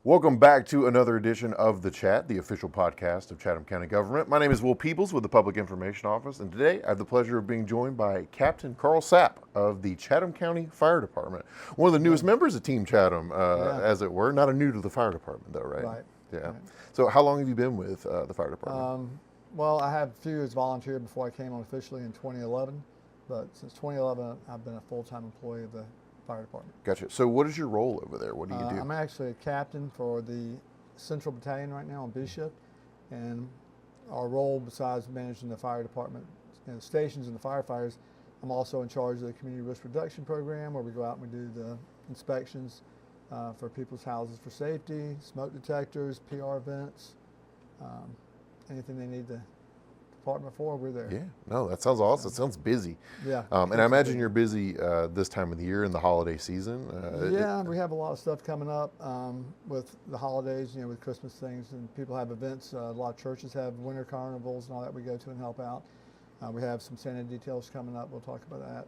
Welcome back to another edition of The Chat, the official podcast of Chatham County Government. My name is Will Peebles with the Public Information Office, and today I have the pleasure of being joined by Captain Carl Sapp of the Chatham County Fire Department. One of the newest members of Team Chatham, as it were. Not a new to the fire department, though, right? Right. Yeah. Right. So how long have you been with the fire department? Well, I had a few years volunteered before I came on officially in 2011, but since 2011, I've been a full-time employee of the fire department. Gotcha. So what is your role over there? What do you do? I'm actually a captain for the Central Battalion right now on B shift, and our role, besides managing the fire department and the stations and the firefighters, I'm also in charge of the community risk reduction program, where we go out and we do the inspections for people's houses for safety, smoke detectors, PR vents, anything they need the department for, we're there. Yeah, no, that sounds awesome. It sounds busy. Yeah. And I imagine you're busy this time of the year in the holiday season. Yeah, we have a lot of stuff coming up with the holidays, with Christmas things, and people have events. A lot of churches have winter carnivals and all that we go to and help out. We have some Santa details coming up. We'll talk about that.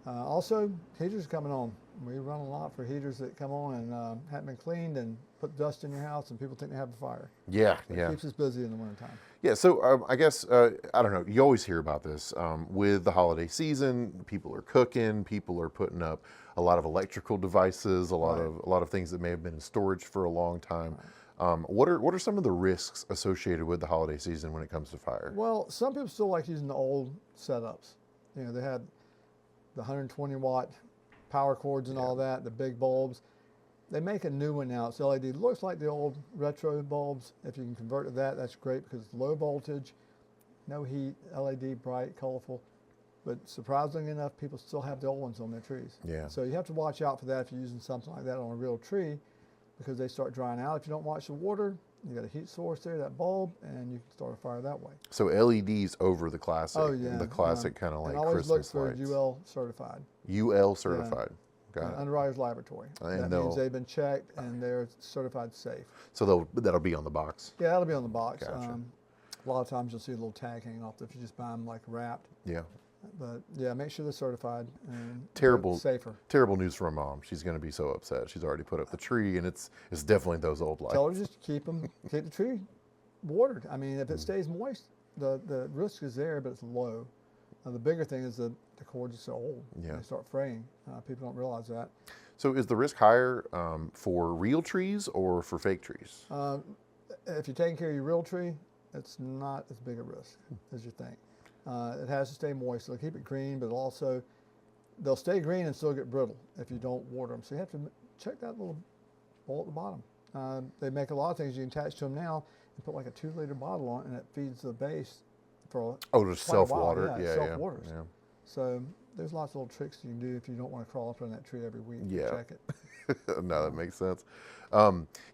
Also, heaters are coming on. We run a lot for heaters that come on and haven't been cleaned and put dust in your house, and people think they have a fire. Yeah, It keeps us busy in the wintertime. Yeah, so I guess, I don't know, you always hear about this. With the holiday season, people are cooking, people are putting up a lot of electrical devices, a lot of things that may have been in storage for a long time. What are some of the risks associated with the holiday season when it comes to fire? Well, some people still like using the old setups. They had the 120 watt power cords and all that, the big bulbs. They make a new one now. It's LED. It looks like the old retro bulbs. If you can convert to that, that's great because it's low voltage, no heat, LED, bright, colorful. But surprisingly enough, people still have the old ones on their trees. Yeah. So you have to watch out for that if you're using something like that on a real tree, because they start drying out. If you don't watch the water, you got a heat source there, that bulb, and you can start a fire that way. So LEDs over the classic, Oh yeah, the classic kind of like and always Christmas look for lights. UL certified. UL certified. Got it. Underwriters Laboratory. And that means they've been checked and they're certified safe. So that'll be on the box. Yeah, that'll be on the box. Gotcha. A lot of times you'll see a little tag hanging off if you just buy them like wrapped. Yeah. But yeah, make sure they're certified and safer. Terrible news for my mom. She's going to be so upset. She's already put up the tree, and it's definitely those old lights. Tell her just keep the tree watered. I mean, if it stays moist, the risk is there, but it's low. The bigger thing is the cords are so old. Yeah. They start fraying. People don't realize that. So is the risk higher for real trees or for fake trees? If you're taking care of your real tree, it's not as big a risk as you think. It has to stay moist. They'll keep it green, but also they'll stay green and still get brittle if you don't water them. So you have to check that little bowl at the bottom. They make a lot of things you can attach to them now and put like a 2-liter bottle on it, and it feeds the base for just self-water. Yeah, Yeah, self-waters. yeah. So there's lots of little tricks you can do if you don't want to crawl up on that tree every week. Yeah. Check it. No, that makes sense.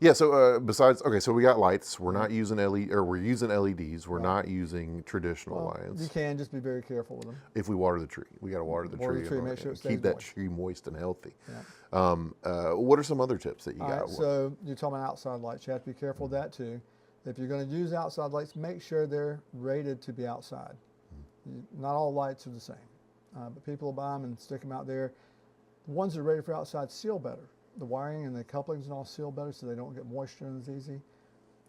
Yeah. So besides, okay, so we got lights. We're not using LED, or we're using LEDs. We're not using traditional lights. You can just be very careful with them. If we water the tree, we got to water the tree. Make sure it stays keep that moist. tree moist and healthy. Yeah. What are some other tips that you All got? right, so you're talking about outside lights. You have to be careful of that too. If you're going to use outside lights, make sure they're rated to be outside. Not all lights are the same, but people will buy them and stick them out there. The ones that are rated for outside seal better. The wiring and the couplings and all seal better, so they don't get moisture in as easy.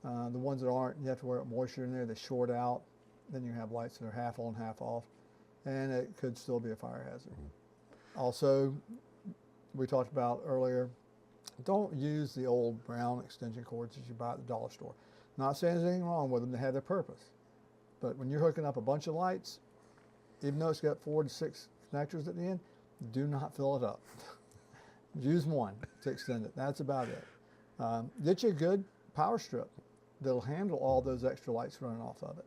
The ones that aren't, you have to worry about moisture in there. They short out. Then you have lights that are half on, half off, and it could still be a fire hazard. Also, we talked about earlier, don't use the old brown extension cords that you buy at the dollar store. Not saying there's anything wrong with them, they have their purpose. But when you're hooking up a bunch of lights, even though it's got 4 to 6 connectors at the end, do not fill it up. Use one to extend it. That's about it. Get you a good power strip that'll handle all those extra lights running off of it.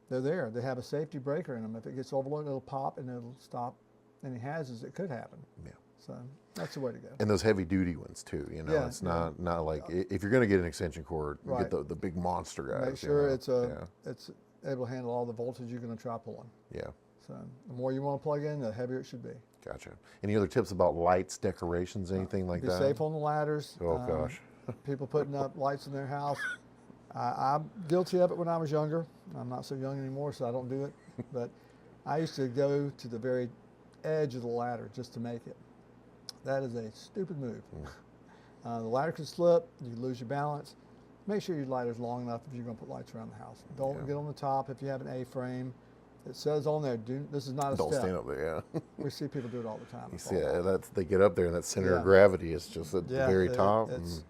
They're there. They have a safety breaker in them. If it gets overloaded, it'll pop and it'll stop any hazards that could happen. Yeah. So that's the way to go. And those heavy duty ones too. It's not like if you're going to get an extension cord, get the big monster guys. Make sure it's able to handle all the voltage you're going to try pulling. Yeah. So the more you want to plug in, the heavier it should be. Gotcha. Any other tips about lights, decorations, anything like that? Be safe on the ladders. Oh gosh. People putting up lights in their house. I'm guilty of it when I was younger. I'm not so young anymore, so I don't do it. But I used to go to the very edge of the ladder just to make it. That is a stupid move. The ladder could slip, you lose your balance. Make sure your ladder's long enough if you're going to put lights around the house. Don't get on the top if you have an A-frame. It says on there, this is not a Don't step. stand up there. Yeah. We see people do it all the time. You see, they get up there, and that center of Yeah. gravity is just at the very top. It's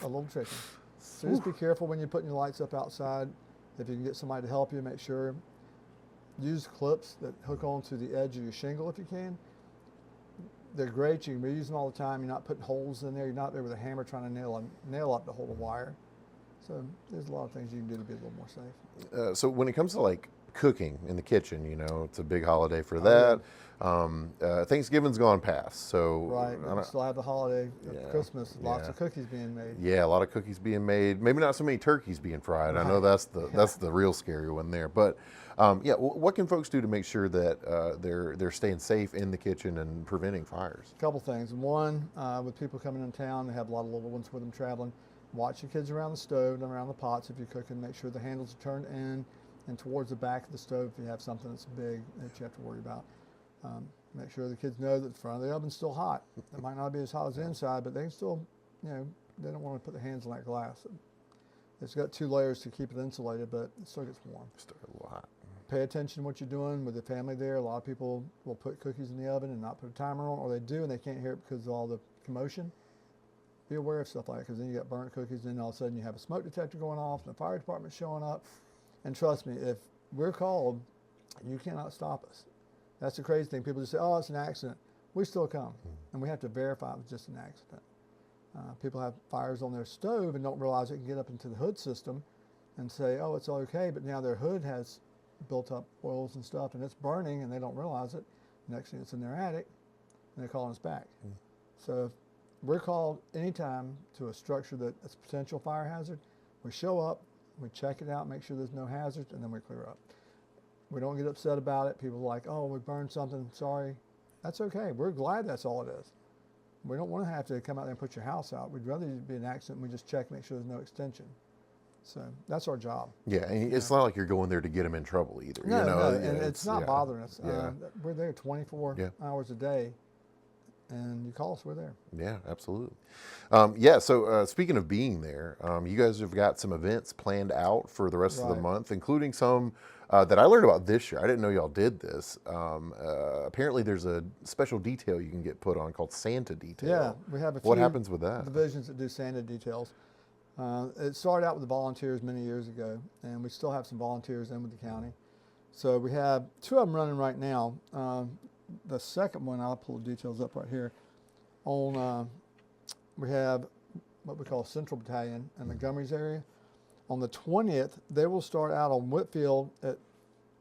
a little tricky. So just be careful when you're putting your lights up outside. If you can get somebody to help you, make sure. Use clips that hook onto the edge of your shingle if you can. They're great. You can reuse them all the time. You're not putting holes in there. You're not there with a hammer trying to nail up to hold a wire. So there's a lot of things you can do to be a little more safe. So when it comes to like cooking in the kitchen, you know, it's a big holiday for that. Thanksgiving's gone past, so right. We still have the holiday, Christmas. Lots Yeah. of cookies being made. Yeah, a lot of cookies being made. Maybe not so many turkeys being fried. I know that's the real scary one there. But what can folks do to make sure that they're staying safe in the kitchen and preventing fires? A couple things. One, with people coming in town, they have a lot of little ones with them traveling. Watch your kids around the stove and around the pots if you're cooking. Make sure the handles are turned in and towards the back of the stove if you have something that's big that you have to worry about. Make sure the kids know that the front of the oven's still hot. It might not be as hot as the inside, but they can still, they don't want to put their hands on that glass. It's got 2 layers to keep it insulated, but it still gets warm. Still a lot. Pay attention to what you're doing with the family there. A lot of people will put cookies in the oven and not put a timer on, or they do and they can't hear it because of all the commotion. Be aware of stuff like that, because then you got burnt cookies, and then all of a sudden you have a smoke detector going off, and the fire department's showing up. And trust me, if we're called, you cannot stop us. That's the crazy thing. People just say, oh, it's an accident. We still come, and we have to verify it was just an accident. People have fires on their stove and don't realize it can get up into the hood system and say, oh, it's okay, but now their hood has built up oils and stuff, and it's burning, and they don't realize it. Next thing, it's in their attic, and they're calling us back. So if we're called anytime to a structure that is a potential fire hazard, we show up, we check it out, make sure there's no hazards, and then we clear up. We don't get upset about it. People are like, oh, we burned something, sorry. That's okay. We're glad that's all it is. We don't want to have to come out there and put your house out. We'd rather it be an accident. We just check, make sure there's no extension. So that's our job. Yeah, and it's not like you're going there to get them in trouble either. No, no, and it's not bothering us. Yeah. We're there 24 hours a day, and you call us, we're there. Yeah, absolutely. So speaking of being there, you guys have got some events planned out for the rest of the month, including some that I learned about this year. I didn't know y'all did this. Apparently there's a special detail you can get put on called Santa detail. Yeah, we have a few What happens with that? divisions that do Santa details. It started out with the volunteers many years ago, and we still have some volunteers in with the county. So we have 2 of them running right now. The second one, I'll pull the details up right here. We have what we call Central Battalion in the Montgomery's area. On the 20th, they will start out on Whitfield at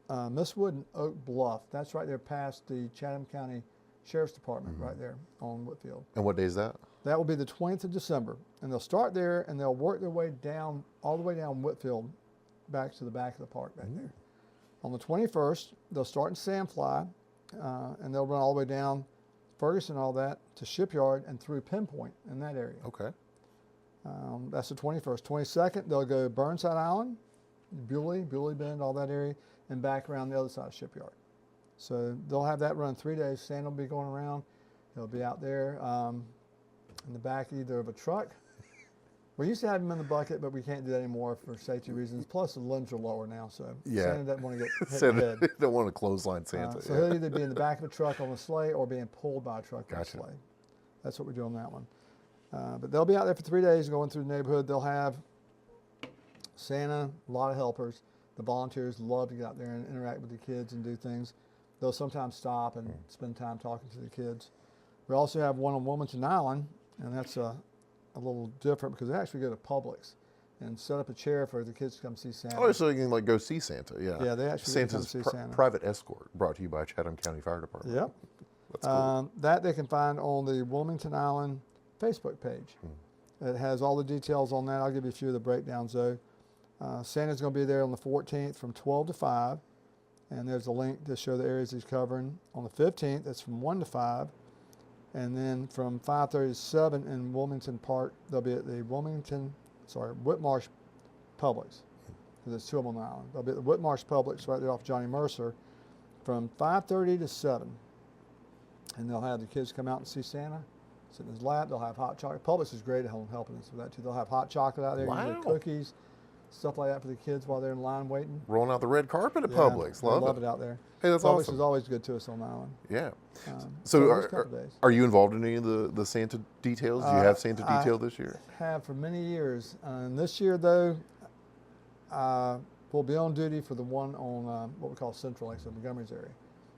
Misswood and Oak Bluff. That's right there past the Chatham County Sheriff's Department, right there on Whitfield. And what day is that? That will be the 20th of December. And they'll start there, and they'll work their way down, all the way down Whitfield, back to the back of the park back there. On the 21st, they'll start in Sandfly, and they'll run all the way down Ferguson and all that to Shipyard and through Pinpoint in that area. Okay. That's the 21st. 22nd, they'll go Burnside Island, Bewley Bend, all that area, and back around the other side of Shipyard. So they'll have that run 3 days. Santa will be going around. He'll be out there in the back either of a truck. We used to have him in the bucket, but we can't do that anymore for safety reasons. Plus, the limbs are lower now, so Santa doesn't want to get hit in the head. Don't want to clothesline Santa. So he'll either be in the back of a truck on a sleigh or being pulled by a truck on a Gotcha. sleigh. That's what we do on that one. But they'll be out there for 3 days going through the neighborhood. They'll have Santa, a lot of helpers. The volunteers love to get out there and interact with the kids and do things. They'll sometimes stop and spend time talking to the kids. We also have one on Wilmington Island, and that's a little different because they actually go to Publix and set up a chair for the kids to come see Santa. Oh, so you can like go see Santa, yeah. Yeah, they actually Santa's come see Santa. private escort, brought to you by Chatham County Fire Department. Yep. That's cool. That they can find on the Wilmington Island Facebook page. It has all the details on that. I'll give you a few of the breakdowns though. Santa's going to be there on the 14th from 12 to 5, and there's a link to show the areas he's covering. On the 15th, it's from 1 to 5, and then from 5:30 to 7 in Wilmington Park, they'll be at the Whitmarsh Publix. There's 2 of them on the island. They'll be at the Whitmarsh Publix right there off Johnny Mercer from 5:30 to 7. And they'll have the kids come out and see Santa. sit in his lap. They'll have hot chocolate. Publix is great at helping us with that too. They'll have hot chocolate out there, usually Wow. cookies, stuff like that for the kids while they're in line waiting. Rolling out the red carpet at Yeah, Publix. they love it out there. Hey, that's Publix awesome. is always good to us on the island. Yeah. So So those couple days. are you involved in any of the Santa details? Do you have Santa I detail this year? Have for many years. And this year, though, we'll be on duty for the one on what we call Central, like so Montgomery's area.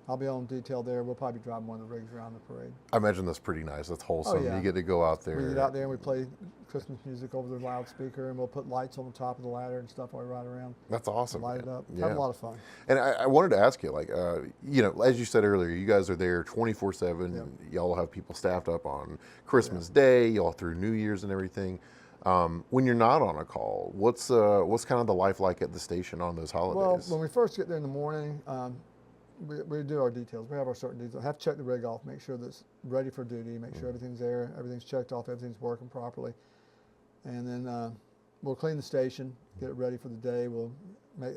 I'll be on detail there. We'll probably be driving one of the rigs around the parade. I imagine that's pretty nice. That's wholesome. yeah. You get to go out there. We get out there and we play Christmas music over the loudspeaker, and we'll put lights on the top of the ladder and stuff while we ride around. That's awesome. Light it man. up. Yeah. Have a lot of fun. And I wanted to ask you, like, you know, as you said earlier, you guys are there 24/7. Yep. Y'all have people staffed up on Christmas Day, y'all through New Year's and everything. When you're not on a call, what's kind of the life like at the station on those Well, holidays? when we first get there in the morning, we do our details. We have our certain details. I have to check the rig off, make sure that it's ready for duty, make sure everything's there, everything's checked off, everything's working properly. And then we'll clean the station, get it ready for the day. We'll make.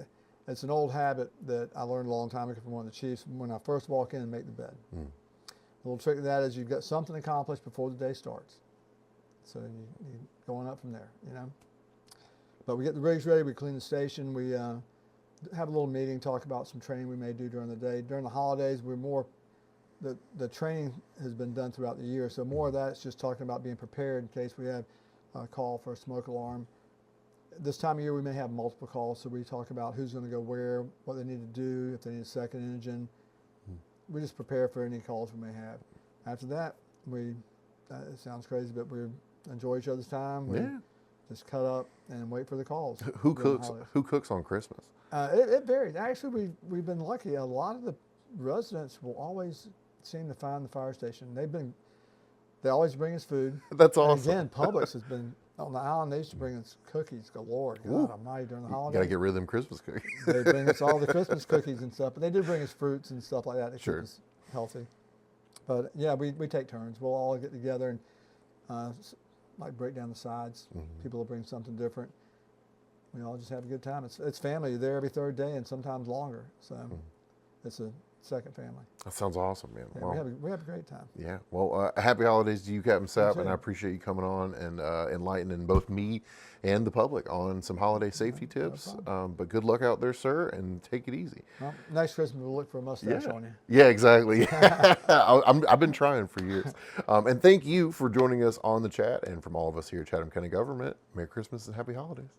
It's an old habit that I learned a long time ago from one of the chiefs. When I first walk in and make the bed. The little trick to that is you've got something accomplished before the day starts. So you're going up from there, you know. But we get the rigs ready, we clean the station, we have a little meeting, talk about some training we may do during the day. During the holidays, we're more, the training has been done throughout the year, so more of that is just talking about being prepared in case we have a call for a smoke alarm. This time of year, we may have multiple calls, so we talk about who's going to go where, what they need to do, if they need a second engine. We just prepare for any calls we may have. After that, it sounds crazy, but we enjoy each other's time. We just cut up and wait for the calls. Who during the cooks? holidays. Who cooks on Christmas? It varies. Actually, we've been lucky. A lot of the residents will always seem to find the fire station. They always bring us food. That's And awesome. again, Publix has been on the island. They used to bring us cookies galore. God Almighty, during the holidays. Got to get rid of them Christmas cookies. They bring us all the Christmas cookies and stuff, but they do bring us fruits and stuff like that to keep us healthy. But yeah, we take turns. We'll all get together and like break down the sides. People will bring something different. We all just have a good time. It's family. You're there every third day and sometimes longer. So it's a second family. That sounds awesome, man. Yeah, Wow. we have a great time. Yeah. Well, happy holidays to you, Captain Sapp, and too. I appreciate you coming on and enlightening both me and the public on some holiday safety tips. But good luck out there, sir, and take it easy. Well, next Christmas we'll look for a mustache on you. Yeah, exactly. I've been trying for years. And thank you for joining us on the chat, and from all of us here at Chatham County Government, Merry Christmas and Happy Holidays.